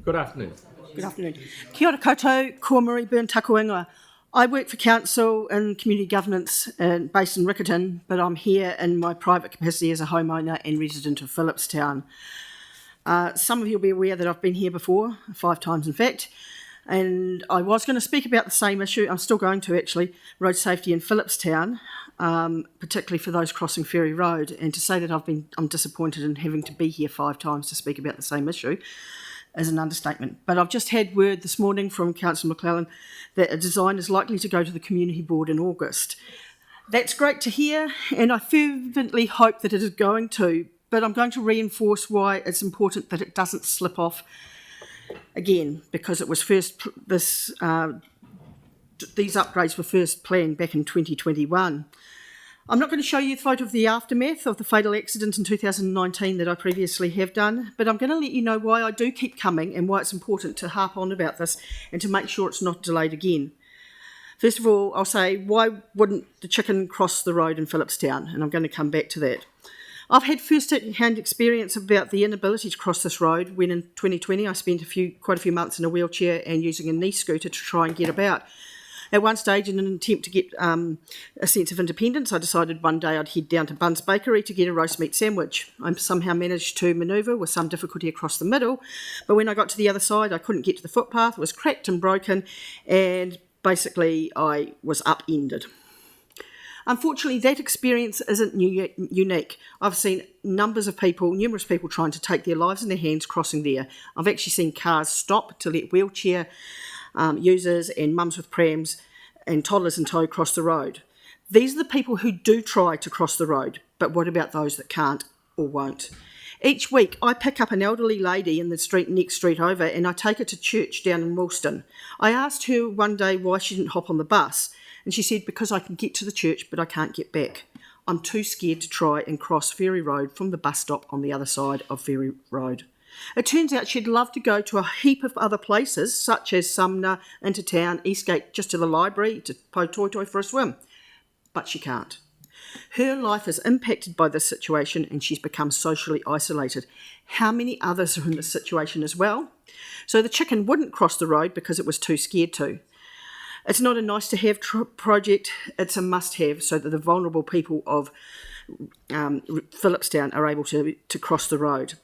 Good afternoon. Good afternoon. Kia ora koutou, ko Byrne takuingoa. I work for council and community governance based in Riccarton, but I'm here in my private capacity as a homeowner and resident of Phillipstown. Some of you will be aware that I've been here before, 5 times in fact, and I was going to speak about the same issue. I'm still going to actually, road safety in Phillipstown, particularly for those crossing Ferry Road, and to say that I'm disappointed in having to be here 5 times to speak about the same issue is an understatement. But I've just had word this morning from Councillor McClellan that a design is likely to go to the Community Board in August. That's great to hear, and I fervently hope that it is going to, but I'm going to reinforce why it's important that it doesn't slip off again, because it was first these upgrades were first planned back in 2021. I'm not going to show you the photo of the aftermath of the fatal accident in 2019 that I previously have done, but I'm going to let you know why I do keep coming and why it's important to harp on about this and to make sure it's not delayed again. First of all, I'll say, why wouldn't the chicken cross the road in Phillipstown? And I'm going to come back to that. I've had first-hand experience about the inability to cross this road when in 2020 I spent quite a few months in a wheelchair and using a knee scooter to try and get about. At one stage, in an attempt to get a sense of independence, I decided one day I'd head down to Bunn's Bakery to get a roast meat sandwich. I somehow managed to manoeuvre with some difficulty across the middle, but when I got to the other side, I couldn't get to the footpath. It was cracked and broken, and basically I was upended. Unfortunately, that experience isn't unique. I've seen numerous people trying to take their lives in their hands crossing there. I've actually seen cars stop to let wheelchair users and mums with prams and toddlers in tow cross the road. These are the people who do try to cross the road, but what about those that can't or won't? Each week, I pick up an elderly lady in the next street over and I take her to church down in Woolston. I asked her one day why she didn't hop on the bus, and she said, because I can get to the church, but I can't get back. I'm too scared to try and cross Ferry Road from the bus stop on the other side of Ferry Road. It turns out she'd love to go to a heap of other places, such as Sumner, into town, Eastgate, just to the library, to Po Toi for a swim. But she can't. Her life is impacted by this situation and she's become socially isolated. How many others are in this situation as well? So the chicken wouldn't cross the road because it was too scared to. It's not a nice-to-have project, it's a must-have so that the vulnerable people of Phillipstown are able to cross the road.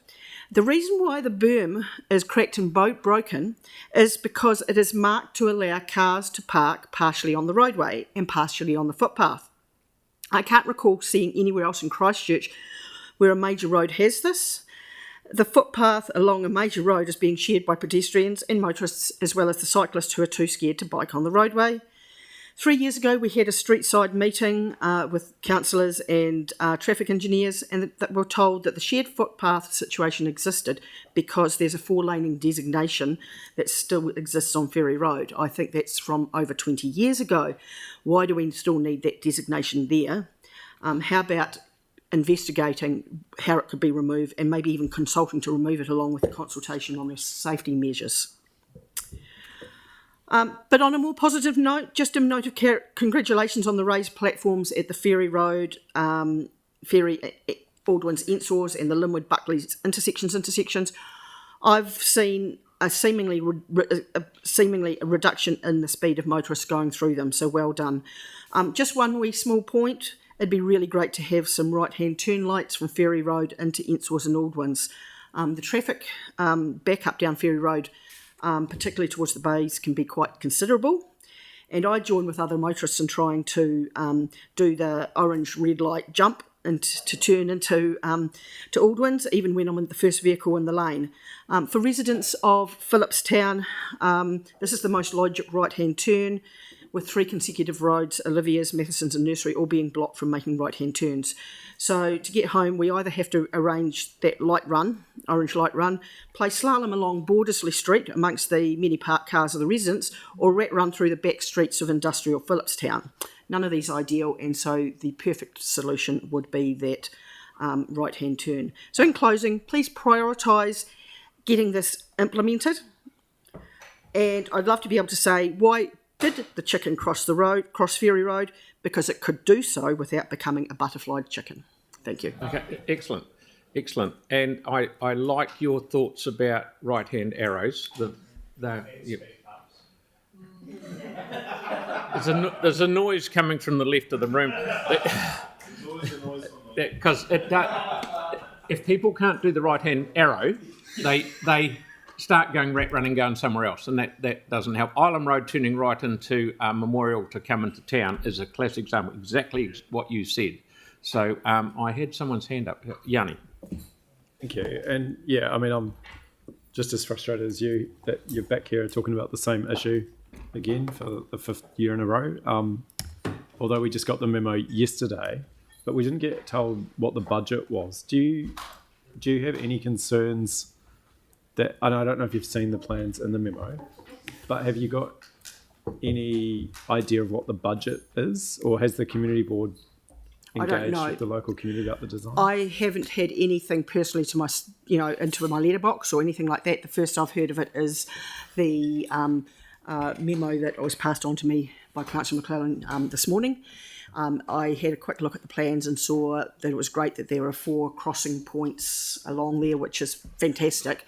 The reason why the berm is cracked and broken is because it is marked to allow cars to park partially on the roadway and partially on the footpath. I can't recall seeing anywhere else in Christchurch where a major road has this. The footpath along a major road is being shared by pedestrians and motorists as well as the cyclists who are too scared to bike on the roadway. 3 years ago we had a street-side meeting with councillors and traffic engineers, and that were told that the shared footpath situation existed because there's a 4-laning designation that still exists on Ferry Road. I think that's from over 20 years ago. Why do we still need that designation there? How about investigating how it could be removed and maybe even consulting to remove it along with the consultation on the safety measures? But on a more positive note, just a note of congratulations on the raised platforms at the Ferry Road, Ferry, Baldwin's, Ensor's and the Linwood Buckley's intersections. I've seen a seemingly a reduction in the speed of motorists going through them, so well done. Just one wee small point, it'd be really great to have some right-hand turn lights from Ferry Road into Ensor's and Baldwin's. The traffic back up down Ferry Road, particularly towards the bays, can be quite considerable. And I join with other motorists in trying to do the orange-red light jump and to turn into to Aldwins, even when I'm in the first vehicle in the lane. For residents of Phillipstown, this is the most logic right-hand turn, with 3 consecutive roads, Olivia's, Matheson's and Nursery, all being blocked from making right-hand turns. So to get home, we either have to arrange that light run, orange light run, play slalom along Bordersley Street amongst the many parked cars of the residents, or rat run through the back streets of industrial Phillipstown. None of these are ideal, and so the perfect solution would be that right-hand turn. So in closing, please prioritise getting this implemented. And I'd love to be able to say, why did the chicken cross Ferry Road? Because it could do so without becoming a butterfly chicken. Thank you. Okay, excellent. Excellent. And I like your thoughts about right-hand arrows. There's a noise coming from the left of the room. Because if people can't do the right-hand arrow, they start going rat running, going somewhere else, and that doesn't help. Island Road turning right into Memorial to come into town is a classic example, exactly what you said. So I had someone's hand up. Yanni. Thank you. And yeah, I mean, I'm just as frustrated as you that you're back here talking about the same issue again for the 5th year in a row. Although we just got the memo yesterday, but we didn't get told what the budget was. Do you have any concerns that, and I don't know if you've seen the plans in the memo, but have you got any idea of what the budget is, or has the community board engaged with the local community about the design? I haven't had anything personally to my, into my letterbox or anything like that. The first I've heard of it is the memo that was passed on to me by Councillor McClellan this morning. I had a quick look at the plans and saw that it was great that there are 4 crossing points along there, which is fantastic.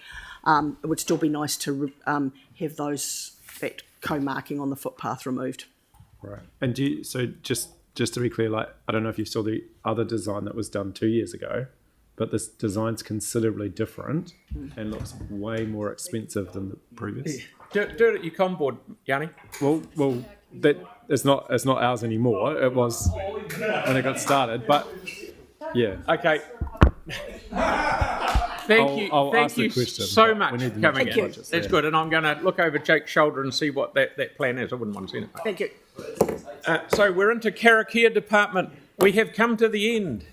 It would still be nice to have that co-marking on the footpath removed. Right. And just to be clear, like, I don't know if you saw the other design that was done 2 years ago, but this design's considerably different and looks way more expensive than the previous. Do it at your com board, Yanni. Well, that it's not ours anymore. It was when it got started, but yeah. Okay. Thank you so much for coming in. That's good, and I'm going to look over Jake's shoulder and see what that plan is. I wouldn't want to see it. Thank you. So we're into Care Department. We have come to the end.